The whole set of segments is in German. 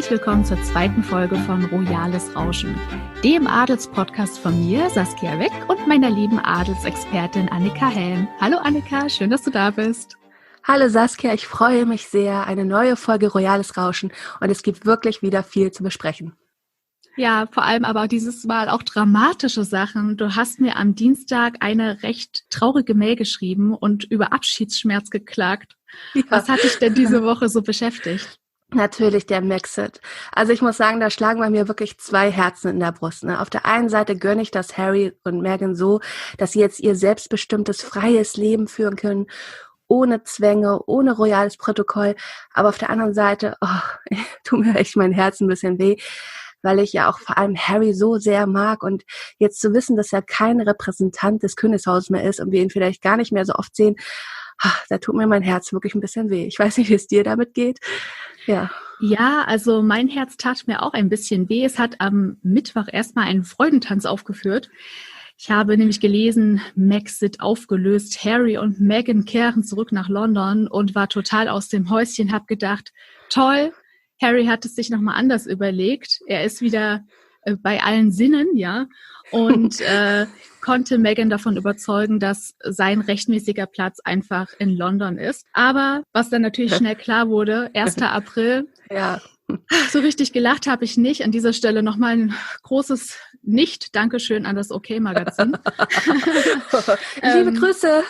herzlich willkommen zur zweiten Folge von Royales Rauschen, dem Adelspodcast von mir, Saskia Weck, und meiner lieben Adelsexpertin Annika Helm. Hallo Annika, schön, dass du da bist. Hallo Saskia, ich freue mich sehr. Eine neue Folge Royales Rauschen und es gibt wirklich wieder viel zu besprechen. Ja, vor allem aber dieses Mal auch dramatische Sachen. Du hast mir am Dienstag eine recht traurige Mail geschrieben und über Abschiedsschmerz geklagt. Ja. Was hat dich denn diese Woche so beschäftigt? Natürlich der Megxit. Also ich muss sagen, da schlagen bei mir wirklich zwei Herzen in der Brust. Auf der einen Seite gönne ich das Harry und Meghan so, dass sie jetzt ihr selbstbestimmtes, freies Leben führen können, ohne Zwänge, ohne royales Protokoll. Aber auf der anderen Seite, tut mir echt mein Herz ein bisschen weh, weil ich ja auch vor allem Harry so sehr mag und jetzt zu wissen, dass er kein Repräsentant des Königshauses mehr ist und wir ihn vielleicht gar nicht mehr so oft sehen, da tut mir mein Herz wirklich ein bisschen weh. Ich weiß nicht, wie es dir damit geht. Ja, also mein Herz tat mir auch ein bisschen weh. Es hat am Mittwoch erstmal einen Freudentanz aufgeführt. Ich habe nämlich gelesen, Megxit aufgelöst, Harry und Meghan kehren zurück nach London und war total aus dem Häuschen, habe gedacht, toll, Harry hat es sich nochmal anders überlegt. Er ist wieder bei allen Sinnen, ja, und konnte Meghan davon überzeugen, dass sein rechtmäßiger Platz einfach in London ist. Aber was dann natürlich schnell klar wurde, 1. April, ja. So richtig gelacht habe ich nicht. An dieser Stelle nochmal ein großes Nicht-Dankeschön an das OK-Magazin. Liebe Grüße.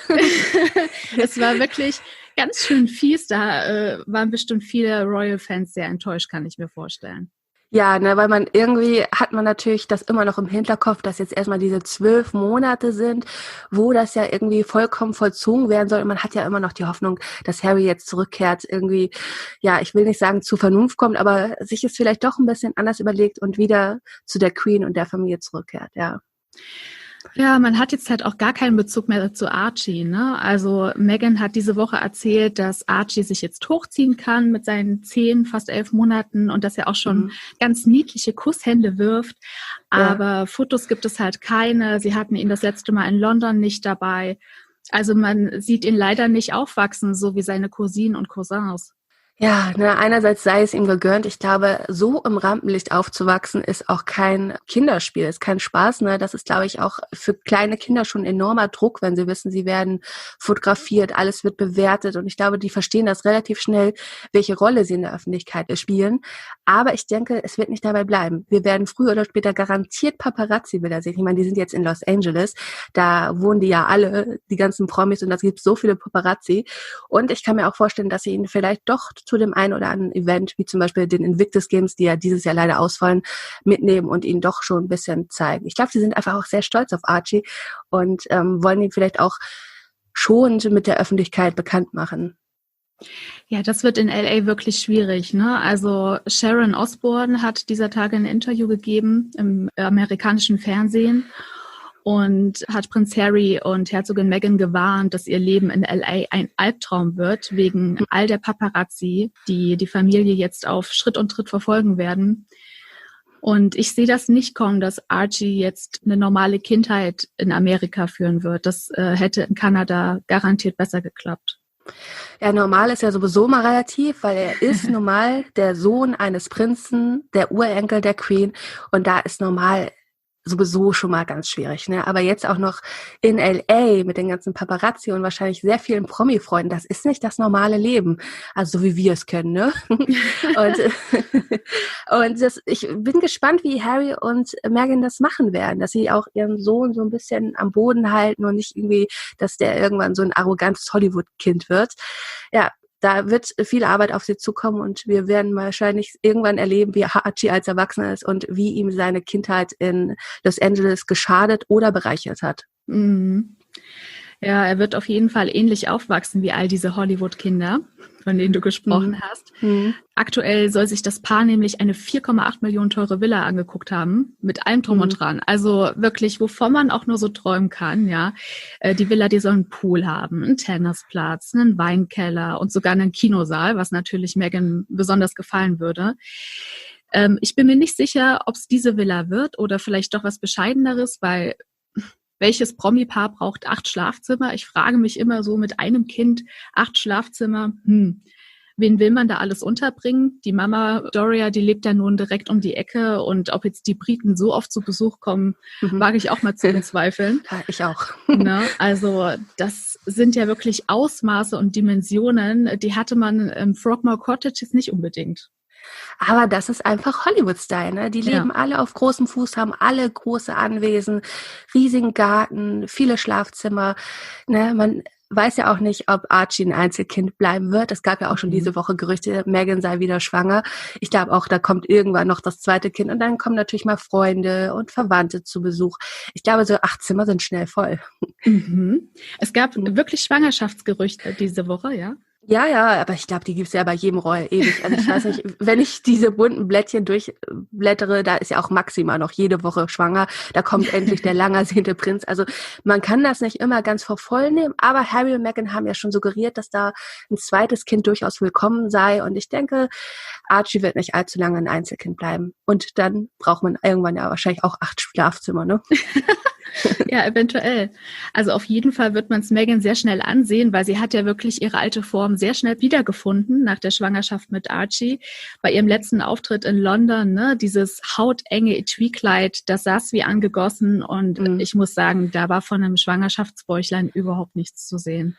Es war wirklich ganz schön fies. Da waren bestimmt viele Royal-Fans sehr enttäuscht, kann ich mir vorstellen. Ja, weil man irgendwie hat man natürlich das immer noch im Hinterkopf, dass jetzt erstmal diese 12 Monate sind, wo das ja irgendwie vollkommen vollzogen werden soll. Und man hat ja immer noch die Hoffnung, dass Harry jetzt zurückkehrt, irgendwie, ja, ich will nicht sagen zur Vernunft kommt, aber sich es vielleicht doch ein bisschen anders überlegt und wieder zu der Queen und der Familie zurückkehrt, ja. Ja, man hat jetzt halt auch gar keinen Bezug mehr zu Archie, ne? Also Meghan hat diese Woche erzählt, dass Archie sich jetzt hochziehen kann mit seinen 10, fast 11 Monaten und dass er auch schon ganz niedliche Kusshände wirft. Aber Fotos gibt es halt keine. Sie hatten ihn das letzte Mal in London nicht dabei. Also man sieht ihn leider nicht aufwachsen, so wie seine Cousinen und Cousins. Ja, einerseits sei es ihm gegönnt. Ich glaube, so im Rampenlicht aufzuwachsen ist auch kein Kinderspiel, ist kein Spaß. Das ist, glaube ich, auch für kleine Kinder schon enormer Druck, wenn sie wissen, sie werden fotografiert, alles wird bewertet. Und ich glaube, die verstehen das relativ schnell, welche Rolle sie in der Öffentlichkeit spielen. Aber ich denke, es wird nicht dabei bleiben. Wir werden früher oder später garantiert Paparazzi-Bilder sehen. Ich meine, die sind jetzt in Los Angeles. Da wohnen die ja alle, die ganzen Promis, und da gibt es so viele Paparazzi. Und ich kann mir auch vorstellen, dass sie ihn vielleicht doch zu dem einen oder anderen Event, wie zum Beispiel den Invictus Games, die ja dieses Jahr leider ausfallen, mitnehmen und ihn doch schon ein bisschen zeigen. Ich glaube, sie sind einfach auch sehr stolz auf Archie und wollen ihn vielleicht auch schonend mit der Öffentlichkeit bekannt machen. Ja, das wird in LA wirklich schwierig, ne? Also Sharon Osbourne hat dieser Tage ein Interview gegeben im amerikanischen Fernsehen und hat Prinz Harry und Herzogin Meghan gewarnt, dass ihr Leben in LA ein Albtraum wird, wegen all der Paparazzi, die die Familie jetzt auf Schritt und Tritt verfolgen werden. Und ich sehe das nicht kommen, dass Archie jetzt eine normale Kindheit in Amerika führen wird. Das hätte in Kanada garantiert besser geklappt. Ja, normal ist ja sowieso mal relativ, weil er ist normal der Sohn eines Prinzen, der Urenkel der Queen, und da ist normal sowieso schon mal ganz schwierig, ne? Aber jetzt auch noch in LA mit den ganzen Paparazzi und wahrscheinlich sehr vielen Promi-Freunden, das ist nicht das normale Leben, also so wie wir es kennen, ne? Ich bin gespannt, wie Harry und Meghan das machen werden, dass sie auch ihren Sohn so ein bisschen am Boden halten und nicht irgendwie, dass der irgendwann so ein arrogantes Hollywood-Kind wird. Ja, da wird viel Arbeit auf sie zukommen und wir werden wahrscheinlich irgendwann erleben, wie Archie als Erwachsener ist und wie ihm seine Kindheit in Los Angeles geschadet oder bereichert hat. Mhm. Ja, er wird auf jeden Fall ähnlich aufwachsen wie all diese Hollywood-Kinder, von denen du gesprochen hast. Aktuell soll sich das Paar nämlich eine 4,8 Millionen teure Villa angeguckt haben, mit allem Drum und Dran. Also wirklich, wovon man auch nur so träumen kann, ja. Die Villa, die soll einen Pool haben, einen Tennisplatz, einen Weinkeller und sogar einen Kinosaal, was natürlich Meghan besonders gefallen würde. Ich bin mir nicht sicher, ob es diese Villa wird oder vielleicht doch was Bescheideneres, weil welches Promi-Paar braucht 8 Schlafzimmer? Ich frage mich immer so, mit einem Kind 8 Schlafzimmer, wen will man da alles unterbringen? Die Mama Doria, die lebt ja nun direkt um die Ecke und ob jetzt die Briten so oft zu Besuch kommen, wage ich auch mal zu bezweifeln. Ja, ich auch. Ne? Also das sind ja wirklich Ausmaße und Dimensionen, die hatte man im Frogmore Cottage jetzt nicht unbedingt. Aber das ist einfach Hollywood-Style, ne? Die leben alle auf großem Fuß, haben alle große Anwesen, riesigen Garten, viele Schlafzimmer. Ne? Man weiß ja auch nicht, ob Archie ein Einzelkind bleiben wird. Es gab ja auch schon diese Woche Gerüchte, Meghan sei wieder schwanger. Ich glaube auch, da kommt irgendwann noch das zweite Kind und dann kommen natürlich mal Freunde und Verwandte zu Besuch. Ich glaube, so 8 Zimmer sind schnell voll. Es gab wirklich Schwangerschaftsgerüchte diese Woche, ja? Ja, aber ich glaube, die gibt's ja bei jedem Royal ewig. Also ich weiß nicht, wenn ich diese bunten Blättchen durchblättere, da ist ja auch Maxima noch jede Woche schwanger. Da kommt endlich der lang ersehnte Prinz. Also man kann das nicht immer ganz vor voll nehmen, aber Harry und Meghan haben ja schon suggeriert, dass da ein zweites Kind durchaus willkommen sei. Und ich denke, Archie wird nicht allzu lange ein Einzelkind bleiben. Und dann braucht man irgendwann ja wahrscheinlich auch 8 Schlafzimmer, ne? Ja, eventuell. Also auf jeden Fall wird man es Meghan sehr schnell ansehen, weil sie hat ja wirklich ihre alte Form sehr schnell wiedergefunden nach der Schwangerschaft mit Archie. Bei ihrem letzten Auftritt in London, ne, dieses hautenge Etui-Kleid, das saß wie angegossen und ich muss sagen, da war von einem Schwangerschaftsbäuchlein überhaupt nichts zu sehen.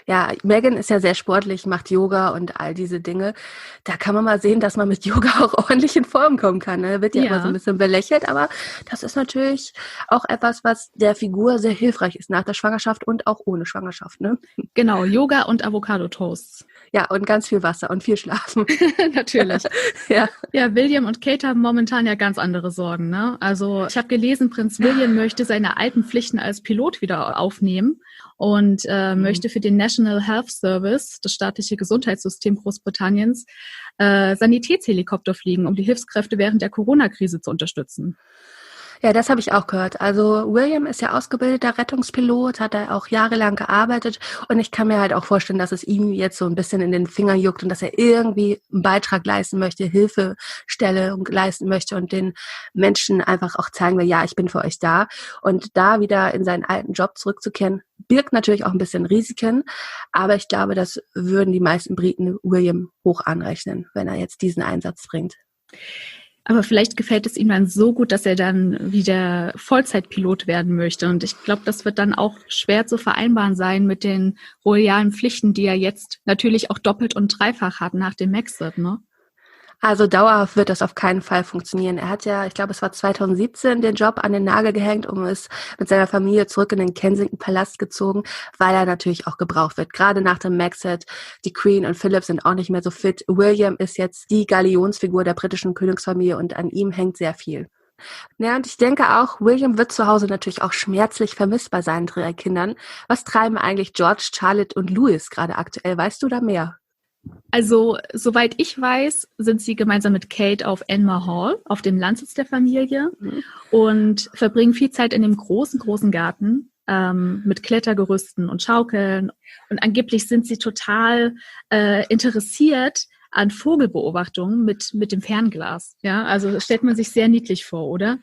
Ja, Meghan ist ja sehr sportlich, macht Yoga und all diese Dinge. Da kann man mal sehen, dass man mit Yoga auch ordentlich in Form kommen kann. Ne? Wird ja immer so ein bisschen belächelt, aber das ist natürlich auch etwas, was der Figur sehr hilfreich ist nach der Schwangerschaft und auch ohne Schwangerschaft. Ne? Genau, Yoga und Avocado-Toasts. Ja, und ganz viel Wasser und viel Schlafen. Natürlich. Ja, William und Kate haben momentan ja ganz andere Sorgen. Ne? Also ich habe gelesen, Prinz William möchte seine alten Pflichten als Pilot wieder aufnehmen und möchte für den National Health Service, das staatliche Gesundheitssystem Großbritanniens, Sanitätshelikopter fliegen, um die Hilfskräfte während der Corona-Krise zu unterstützen. Ja, das habe ich auch gehört. Also William ist ja ausgebildeter Rettungspilot, hat da auch jahrelang gearbeitet und ich kann mir halt auch vorstellen, dass es ihm jetzt so ein bisschen in den Fingern juckt und dass er irgendwie einen Beitrag leisten möchte, Hilfestellung leisten möchte und den Menschen einfach auch zeigen will, ja, ich bin für euch da. Und da wieder in seinen alten Job zurückzukehren, birgt natürlich auch ein bisschen Risiken, aber ich glaube, das würden die meisten Briten William hoch anrechnen, wenn er jetzt diesen Einsatz bringt. Aber vielleicht gefällt es ihm dann so gut, dass er dann wieder Vollzeitpilot werden möchte. Und ich glaube, das wird dann auch schwer zu vereinbaren sein mit den royalen Pflichten, die er jetzt natürlich auch doppelt und dreifach hat nach dem Megxit, ne? Also dauerhaft wird das auf keinen Fall funktionieren. Er hat ja, ich glaube, es war 2017, den Job an den Nagel gehängt und ist mit seiner Familie zurück in den Kensington-Palast gezogen, weil er natürlich auch gebraucht wird. Gerade nach dem Megxit, die Queen und Philip sind auch nicht mehr so fit. William ist jetzt die Galionsfigur der britischen Königsfamilie und an ihm hängt sehr viel. Ja, und ich denke auch, William wird zu Hause natürlich auch schmerzlich vermisst bei seinen 3 Kindern. Was treiben eigentlich George, Charlotte und Louis gerade aktuell? Weißt du da mehr? Also, soweit ich weiß, sind sie gemeinsam mit Kate auf Enmore Hall, auf dem Landsitz der Familie, und verbringen viel Zeit in dem großen Garten mit Klettergerüsten und Schaukeln. Und angeblich sind sie total interessiert an Vogelbeobachtungen mit dem Fernglas. Ja, also das stellt man sich sehr niedlich vor, oder?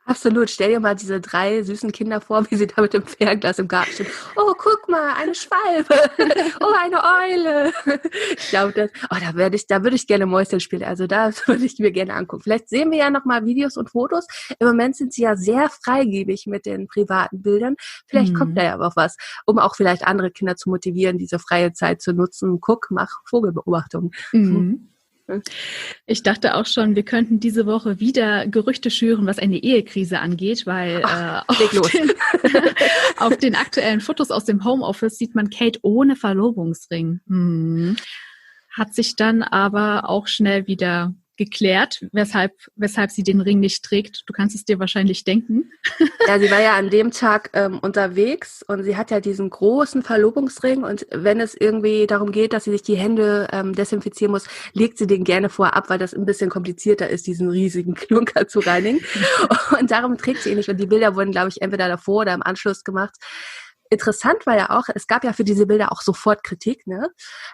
Absolut. Stell dir mal diese 3 süßen Kinder vor, wie sie da mit dem Fernglas im Garten stehen. Oh, guck mal, eine Schwalbe. Oh, eine Eule. Ich glaube, da würde ich gerne Mäuschen spielen. Also das würde ich mir gerne angucken. Vielleicht sehen wir ja noch mal Videos und Fotos. Im Moment sind sie ja sehr freigebig mit den privaten Bildern. Vielleicht kommt da ja auch was, um auch vielleicht andere Kinder zu motivieren, diese freie Zeit zu nutzen. Guck, mach Vogelbeobachtungen. Ich dachte auch schon, wir könnten diese Woche wieder Gerüchte schüren, was eine Ehekrise angeht, weil auf den aktuellen Fotos aus dem Homeoffice sieht man Kate ohne Verlobungsring. Hat sich dann aber auch schnell wieder geklärt, weshalb sie den Ring nicht trägt. Du kannst es dir wahrscheinlich denken. Ja, sie war ja an dem Tag unterwegs und sie hat ja diesen großen Verlobungsring und wenn es irgendwie darum geht, dass sie sich die Hände desinfizieren muss, legt sie den gerne vorher ab, weil das ein bisschen komplizierter ist, diesen riesigen Klunker zu reinigen. Und darum trägt sie ihn nicht und die Bilder wurden, glaube ich, entweder davor oder im Anschluss gemacht. interessant war ja auch, es gab ja für diese Bilder auch sofort Kritik, ne?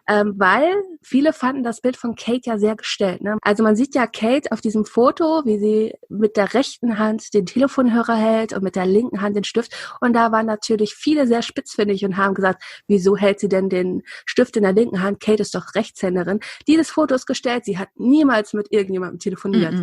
Weil viele fanden das Bild von Kate ja sehr gestellt. Ne? Also man sieht ja Kate auf diesem Foto, wie sie mit der rechten Hand den Telefonhörer hält und mit der linken Hand den Stift. Und da waren natürlich viele sehr spitzfindig und haben gesagt, wieso hält sie denn den Stift in der linken Hand? Kate ist doch Rechtshänderin. Dieses Foto ist gestellt, sie hat niemals mit irgendjemandem telefoniert.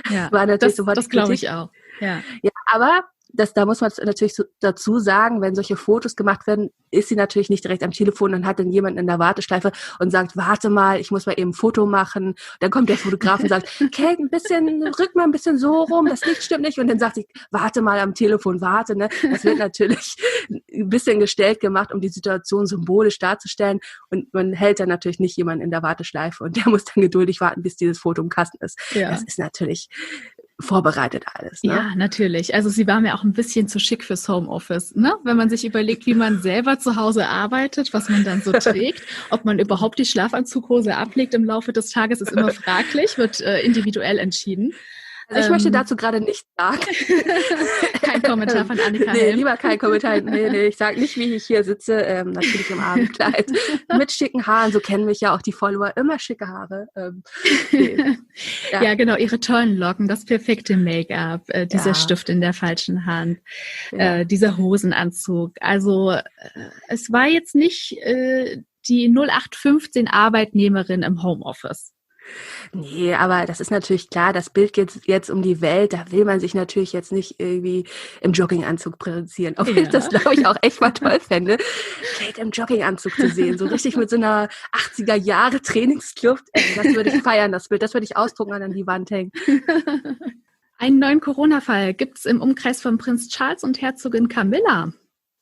Ja, war natürlich das glaube ich auch. Ja, aber da muss man natürlich so dazu sagen, wenn solche Fotos gemacht werden, ist sie natürlich nicht direkt am Telefon und hat dann jemanden in der Warteschleife und sagt, warte mal, ich muss mal eben ein Foto machen. Dann kommt der Fotograf und sagt, Kate, rück mal ein bisschen so rum, das Licht stimmt nicht. Und dann sagt sie, warte mal am Telefon, warte. Ne? Das wird natürlich ein bisschen gestellt gemacht, um die Situation symbolisch darzustellen. Und man hält dann natürlich nicht jemanden in der Warteschleife und der muss dann geduldig warten, bis dieses Foto im Kasten ist. Ja. Das ist natürlich vorbereitet alles. Ne? Ja, natürlich. Also sie war mir auch ein bisschen zu schick fürs Homeoffice, ne? Wenn man sich überlegt, wie man selber zu Hause arbeitet, was man dann so trägt, ob man überhaupt die Schlafanzughose ablegt im Laufe des Tages, ist immer fraglich, wird individuell entschieden. Also ich möchte dazu gerade nichts sagen. Kein Kommentar von Annika Nee, Helm. lieber kein Kommentar. Nee, ich sage nicht, wie ich hier sitze, natürlich im Abendkleid, mit schicken Haaren, so kennen mich ja auch die Follower, immer schicke Haare. Nee. Ja, genau, ihre tollen Locken, das perfekte Make-up, dieser Stift in der falschen Hand, dieser Hosenanzug. Also es war jetzt nicht die 0815 Arbeitnehmerin im Homeoffice. Nee, aber das ist natürlich klar, das Bild geht jetzt um die Welt, da will man sich natürlich jetzt nicht irgendwie im Jogginganzug präsentieren. Obwohl ich das, glaube ich, auch echt mal toll fände, Kate im Jogginganzug zu sehen, so richtig mit so einer 80er-Jahre-Trainingskluft. Das würde ich feiern, das Bild, das würde ich ausdrucken und an die Wand hängen. Einen neuen Corona-Fall gibt es im Umkreis von Prinz Charles und Herzogin Camilla.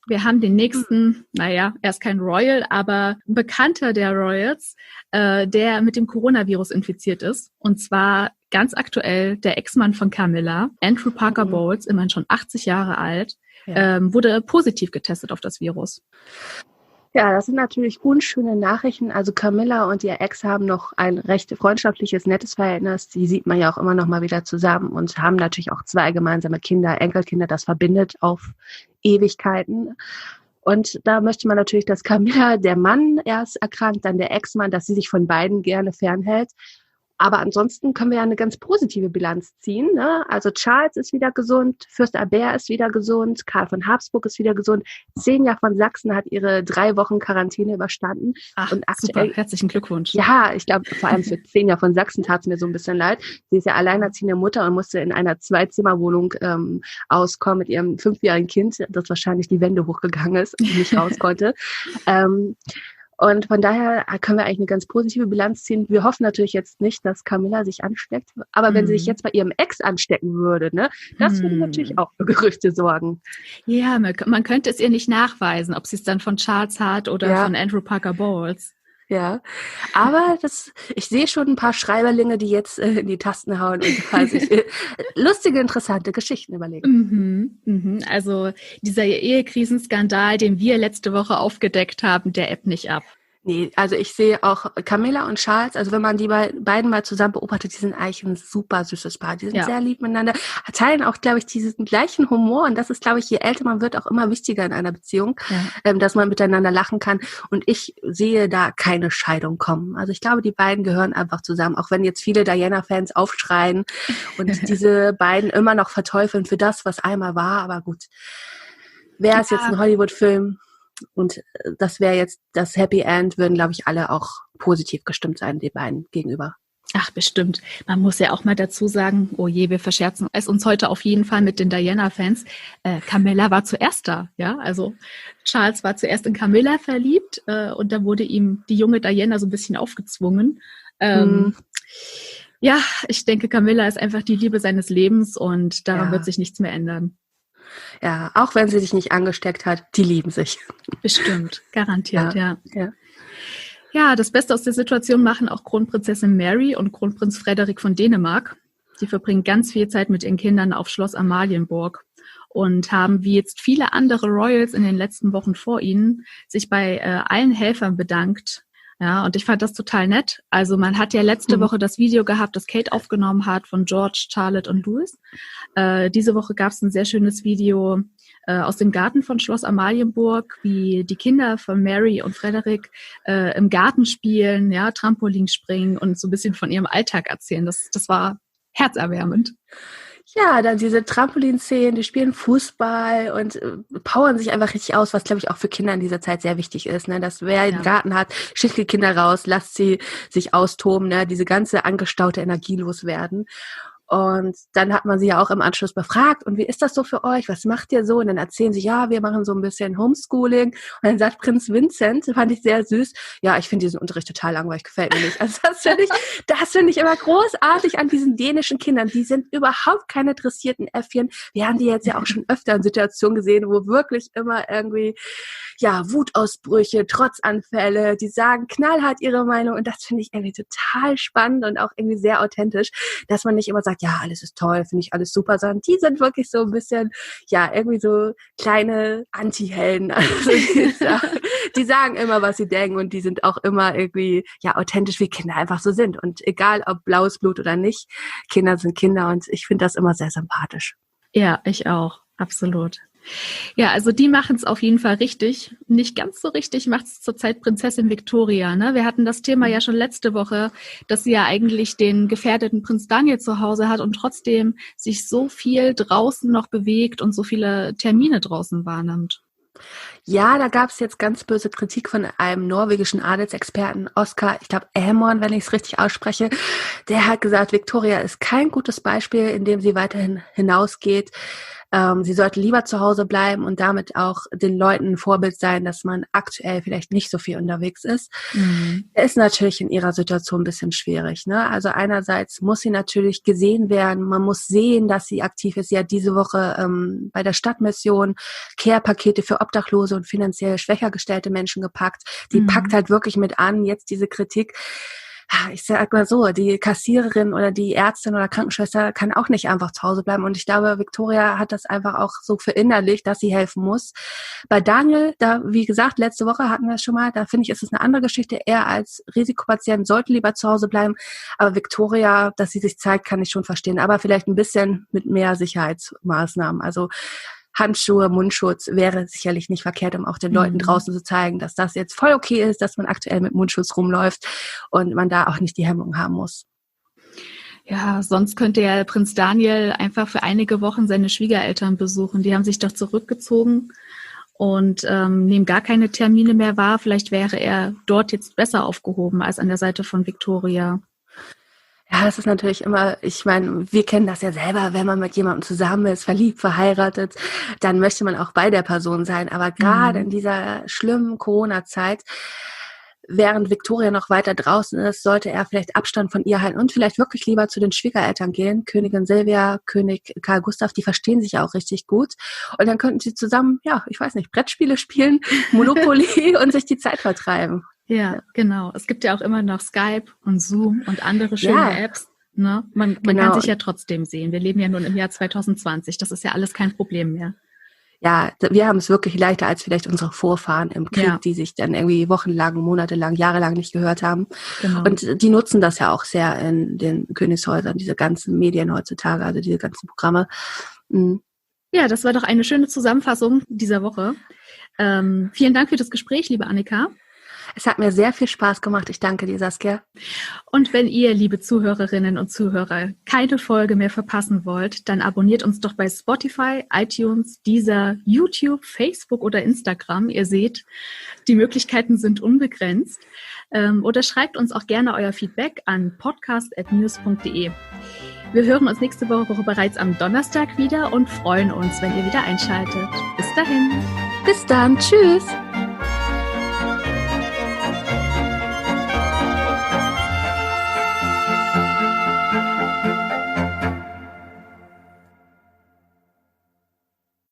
Wir haben den nächsten, er ist kein Royal, aber Bekannter der Royals, der mit dem Coronavirus infiziert ist. Und zwar ganz aktuell der Ex-Mann von Camilla, Andrew Parker Bowles, immerhin schon 80 Jahre alt, wurde positiv getestet auf das Virus. Ja, das sind natürlich unschöne Nachrichten. Also Camilla und ihr Ex haben noch ein recht freundschaftliches, nettes Verhältnis. Die sieht man ja auch immer noch mal wieder zusammen und haben natürlich auch 2 gemeinsame Kinder, Enkelkinder. Das verbindet auf Ewigkeiten. Und da möchte man natürlich, dass Camilla, der Mann erst erkrankt, dann der Ex-Mann, dass sie sich von beiden gerne fernhält. Aber ansonsten können wir ja eine ganz positive Bilanz ziehen. Ne? Also Charles ist wieder gesund, Fürst Albert ist wieder gesund, Karl von Habsburg ist wieder gesund. Xenia von Sachsen hat ihre 3 Wochen Quarantäne überstanden. Ach, und aktuell, super, herzlichen Glückwunsch. Ja, ich glaube, vor allem für Xenia von Sachsen tat es mir so ein bisschen leid. Sie ist ja alleinerziehende Mutter und musste in einer 2-Zimmer-Wohnung auskommen mit ihrem 5-jährigen Kind, das wahrscheinlich die Wände hochgegangen ist und nicht raus konnte. Und von daher können wir eigentlich eine ganz positive Bilanz ziehen. Wir hoffen natürlich jetzt nicht, dass Camilla sich ansteckt. Aber wenn sie sich jetzt bei ihrem Ex anstecken würde, ne, das würde natürlich auch für Gerüchte sorgen. Ja, man könnte es ihr nicht nachweisen, ob sie es dann von Charles hat oder von Andrew Parker Bowles. Ja, aber ich sehe schon ein paar Schreiberlinge, die jetzt in die Tasten hauen und sich lustige, interessante Geschichten überlegen. Also dieser Ehekrisenskandal, den wir letzte Woche aufgedeckt haben, der ebbt nicht ab. Nee, also ich sehe auch Camilla und Charles, also wenn man die beiden mal zusammen beobachtet, die sind eigentlich ein super süßes Paar. Die sind sehr lieb miteinander, teilen auch, glaube ich, diesen gleichen Humor. Und das ist, glaube ich, je älter man wird, auch immer wichtiger in einer Beziehung, dass man miteinander lachen kann. Und ich sehe da keine Scheidung kommen. Also ich glaube, die beiden gehören einfach zusammen, auch wenn jetzt viele Diana-Fans aufschreien und diese beiden immer noch verteufeln für das, was einmal war. Aber gut, wäre es jetzt ein Hollywood-Film und das wäre jetzt das Happy End, würden, glaube ich, alle auch positiv gestimmt sein, den beiden gegenüber. Ach, bestimmt. Man muss ja auch mal dazu sagen, oh je, wir verscherzen es uns heute auf jeden Fall mit den Diana-Fans. Camilla war zuerst da, ja, also Charles war zuerst in Camilla verliebt und da wurde ihm die junge Diana so ein bisschen aufgezwungen. Ja, ich denke, Camilla ist einfach die Liebe seines Lebens und daran wird sich nichts mehr ändern. Ja, auch wenn sie sich nicht angesteckt hat, die lieben sich. Bestimmt, garantiert, ja. Ja, das Beste aus der Situation machen auch Kronprinzessin Mary und Kronprinz Frederik von Dänemark. Die verbringen ganz viel Zeit mit ihren Kindern auf Schloss Amalienburg und haben, wie jetzt viele andere Royals in den letzten Wochen vor ihnen, sich bei allen Helfern bedankt, Ja, und ich fand das total nett. Also man hat ja letzte Woche das Video gehabt, das Kate aufgenommen hat von George, Charlotte und Louis. Diese Woche gab es ein sehr schönes Video aus dem Garten von Schloss Amalienburg, wie die Kinder von Mary und Frederik im Garten spielen, ja, Trampolin springen und so ein bisschen von ihrem Alltag erzählen. Das war herzerwärmend. Ja, dann diese Trampolinszenen, die spielen Fußball und powern sich einfach richtig aus, was, glaube ich, auch für Kinder in dieser Zeit sehr wichtig ist, ne? Dass wer einen Garten hat, schickt die Kinder raus, lasst sie sich austoben, ne? Diese ganze angestaute Energie loswerden. Und dann hat man sie ja auch im Anschluss befragt, und wie ist das so für euch? Was macht ihr so? Und dann erzählen sie, ja, wir machen so ein bisschen Homeschooling. Und dann sagt Prinz Vincent, fand ich sehr süß, ja, ich finde diesen Unterricht total langweilig, gefällt mir nicht. Also das finde ich immer großartig an diesen dänischen Kindern. Die sind überhaupt keine dressierten Äffchen. Wir haben die jetzt ja auch schon öfter in Situationen gesehen, wo wirklich immer irgendwie, ja, Wutausbrüche, Trotzanfälle, die sagen knallhart ihre Meinung, und das finde ich irgendwie total spannend und auch irgendwie sehr authentisch, dass man nicht immer sagt, ja, alles ist toll, finde ich alles super, sondern die sind wirklich so ein bisschen, ja, irgendwie so kleine Anti-Helden. Also die sagen immer, was sie denken, und die sind auch immer irgendwie, ja, authentisch, wie Kinder einfach so sind. Und egal, ob blaues Blut oder nicht, Kinder sind Kinder, und ich finde das immer sehr sympathisch. Ja, ich auch, absolut. Ja, also die machen es auf jeden Fall richtig. Nicht ganz so richtig macht es zurzeit Prinzessin Victoria, ne? Wir hatten das Thema ja schon letzte Woche, dass sie ja eigentlich den gefährdeten Prinz Daniel zu Hause hat und trotzdem sich so viel draußen noch bewegt und so viele Termine draußen wahrnimmt. Ja, da gab es jetzt ganz böse Kritik von einem norwegischen Adelsexperten, Oskar, ich glaube Elmorn, wenn ich es richtig ausspreche. Der hat gesagt, Victoria ist kein gutes Beispiel, in dem sie weiterhin hinausgeht. Sie sollte lieber zu Hause bleiben und damit auch den Leuten ein Vorbild sein, dass man aktuell vielleicht nicht so viel unterwegs ist. Ist natürlich in ihrer Situation ein bisschen schwierig, ne? Also einerseits muss sie natürlich gesehen werden, man muss sehen, dass sie aktiv ist. Sie hat diese Woche bei der Stadtmission Care-Pakete für Obdachlose und finanziell schwächer gestellte Menschen gepackt. Die packt halt wirklich mit an, jetzt diese Kritik. Ich sag mal so, die Kassiererin oder die Ärztin oder Krankenschwester kann auch nicht einfach zu Hause bleiben. Und ich glaube, Victoria hat das einfach auch so verinnerlicht, dass sie helfen muss. Bei Daniel, da, wie gesagt, letzte Woche hatten wir es schon mal, da finde ich, ist es eine andere Geschichte. Er als Risikopatient sollte lieber zu Hause bleiben. Aber Victoria, dass sie sich zeigt, kann ich schon verstehen. Aber vielleicht ein bisschen mit mehr Sicherheitsmaßnahmen. Also Handschuhe, Mundschutz wäre sicherlich nicht verkehrt, um auch den Leuten draußen zu zeigen, dass das jetzt voll okay ist, dass man aktuell mit Mundschutz rumläuft und man da auch nicht die Hemmung haben muss. Ja, sonst könnte ja Prinz Daniel einfach für einige Wochen seine Schwiegereltern besuchen. Die haben sich doch zurückgezogen und nehmen gar keine Termine mehr wahr. Vielleicht wäre er dort jetzt besser aufgehoben als an der Seite von Victoria. Ja, das ist natürlich immer, ich meine, wir kennen das ja selber, wenn man mit jemandem zusammen ist, verliebt, verheiratet, dann möchte man auch bei der Person sein. Aber gerade in dieser schlimmen Corona-Zeit, während Victoria noch weiter draußen ist, sollte er vielleicht Abstand von ihr halten und vielleicht wirklich lieber zu den Schwiegereltern gehen. Königin Silvia, König Karl Gustav, die verstehen sich ja auch richtig gut. Und dann könnten sie zusammen, ja, ich weiß nicht, Brettspiele spielen, Monopoly und sich die Zeit vertreiben. Ja, genau. Es gibt ja auch immer noch Skype und Zoom und andere schöne Apps. Ne? Man kann sich ja trotzdem sehen. Wir leben ja nun im Jahr 2020. Das ist ja alles kein Problem mehr. Ja, wir haben es wirklich leichter als vielleicht unsere Vorfahren im Krieg, die sich dann irgendwie wochenlang, monatelang, jahrelang nicht gehört haben. Genau. Und die nutzen das ja auch sehr in den Königshäusern, diese ganzen Medien heutzutage, also diese ganzen Programme. Ja, das war doch eine schöne Zusammenfassung dieser Woche. Vielen Dank für das Gespräch, liebe Annika. Es hat mir sehr viel Spaß gemacht. Ich danke dir, Saskia. Und wenn ihr, liebe Zuhörerinnen und Zuhörer, keine Folge mehr verpassen wollt, dann abonniert uns doch bei Spotify, iTunes, Deezer, YouTube, Facebook oder Instagram. Ihr seht, die Möglichkeiten sind unbegrenzt. Oder schreibt uns auch gerne euer Feedback an podcast@news.de. Wir hören uns nächste Woche bereits am Donnerstag wieder und freuen uns, wenn ihr wieder einschaltet. Bis dahin. Bis dann. Tschüss.